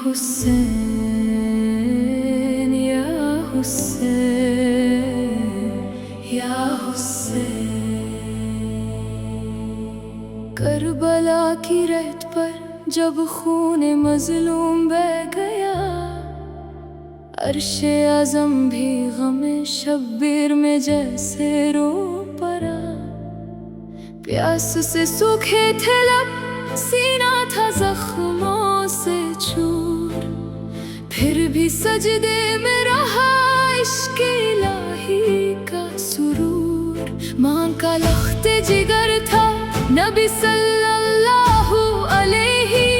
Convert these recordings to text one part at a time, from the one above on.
हुसैन या हुसैन या हुसैन। करबला की रेत पर जब खून मजलूम बह गया, अर्शे आज़म भी गमे शब्बीर में जैसे रो पड़ा। प्यास से सूखे थे लब, सीना था जख्मों से चूर, फिर भी सजदे में रहा इश्क़ इलाही का सुरूर। माँ का लख्ते जिगर था नबी सल्लल्लाहु अलैहि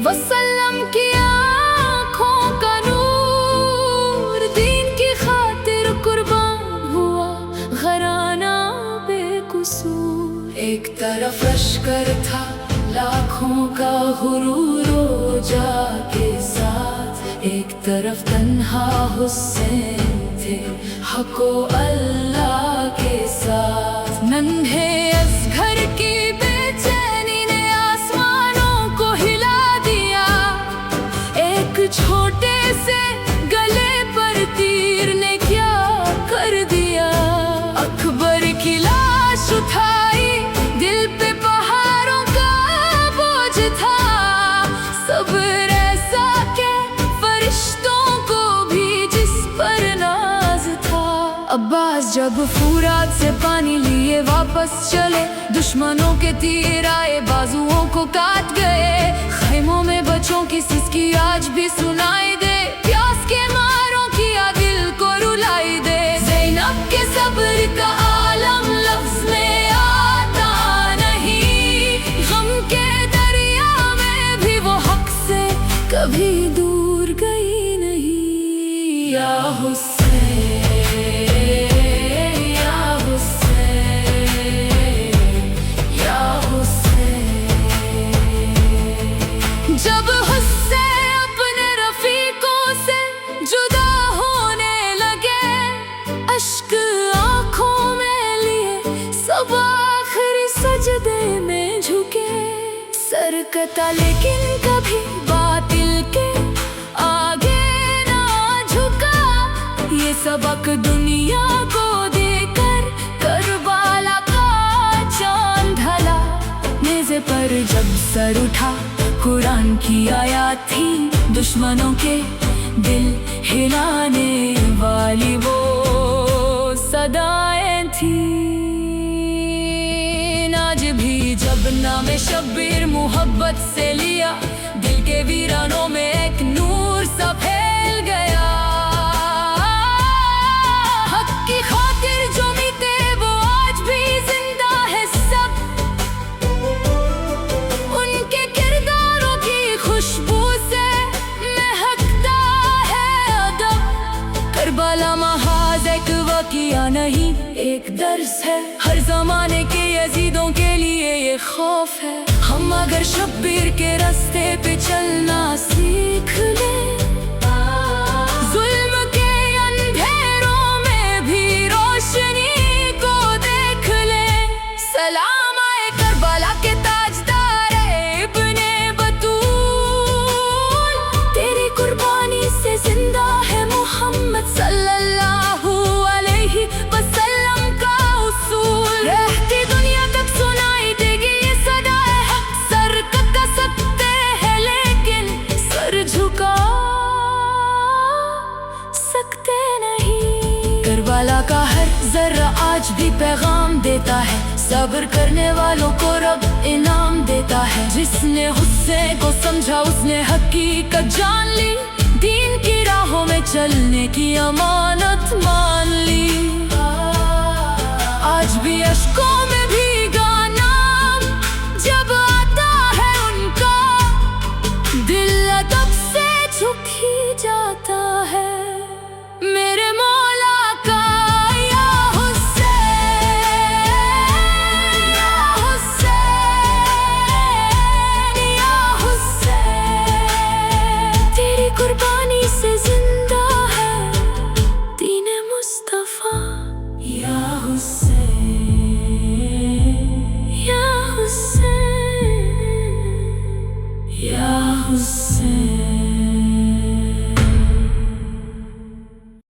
वसल्लम की आँखों का नूर। दीन की खातिर कुर्बान हुआ घराना बेकसूर। एक तरफ लश्कर था लाखों का गुरूर ओजा के साथ, एक तरफ तन्हा हुसैन थे हक़ो अल्लाह के साथ। नन्हे असगर की बेचैनी ने आसमानों को हिला दिया, एक छोटे से गले पर तीर ने क्या कर दिया। अकबर की लाश उठाई, दिल पे पहाड़ों का बोझ था। सब्र ऐसा के फरिश्तों को भी जिस पर नाज था। अब्बास जब फुरात से पानी लिए वापस चले, दुश्मनों के तीर आए बाजुओं को काट गए। खैमों में बच्चों की सिसकी आज भी सुनाई दे, प्यास के मारों किया दिल को रुलाई दे। ज़ैनब के सब्र का आलम लफ्ज़ में आता नहीं, गम के दरिया में भी वो हक से कभी दूर गई नहीं। या हुसैन या हुसैन या हुसैन। जब हुसैन अपने रफीकों से जुदा होने लगे, अश्क आँखों में लिए सब आखिरी सजदे में झुके। सर कटा लेकिन कभी बातिल के आगे ना झुका। ये सबक दुनिया को देकर करबला का चांद ढला। नेज़े पर जब सर उठा कुरान की आयत थी, दुश्मनों के दिल हिलाने वाली वो सदाएं थी। आज भी जब नामे शब्बीर मोहब्बत से लिया, दिल के वीरानों में एक नूर सा फैल गया। हक की खातिर जो मिटे वो आज भी जिंदा है सब, उनके किरदारों की खुशबू से महकता है अदब। करबला महज एक वाक़िया नहीं, एक दर्स है हर जमाने के यजीदों के लिए ये खौफ है। हम अगर शब्बीर के रास्ते पे चलना सीख ले, जुल्म के अंधेरों में भी रोशनी को देख ले। सलाम आए करबला के ताजदार इब्ने बतूल, तेरी कुर्बानी से जिंदा है मोहम्मद सल्लल्लाहु अलैहि वसल्लम का उसूल। रहती दुनिया तक सुनाई देगी ये सदाए हक। सर कटा सकते हैं लेकिन सर झुका सकते नहीं। करबला का हर जर्रा आज भी पैगाम देता है, सब्र करने वालों को रब इनाम देता है। जिसने हुसैन को समझा उसने हकीकत जान ली, दीन की राहों में चलने की अमानत मान ली। आज भी अश्कों में भीगा नाम जब आता है उनका, दिल अदब से झुक ही जाता है मेरे मौला का। या हुसैन या हुसैन या हुसैन, तेरी कुर्बानी से जिंदा है दीन मुस्तफा। या हुसैन या हुसैन या हुसैन।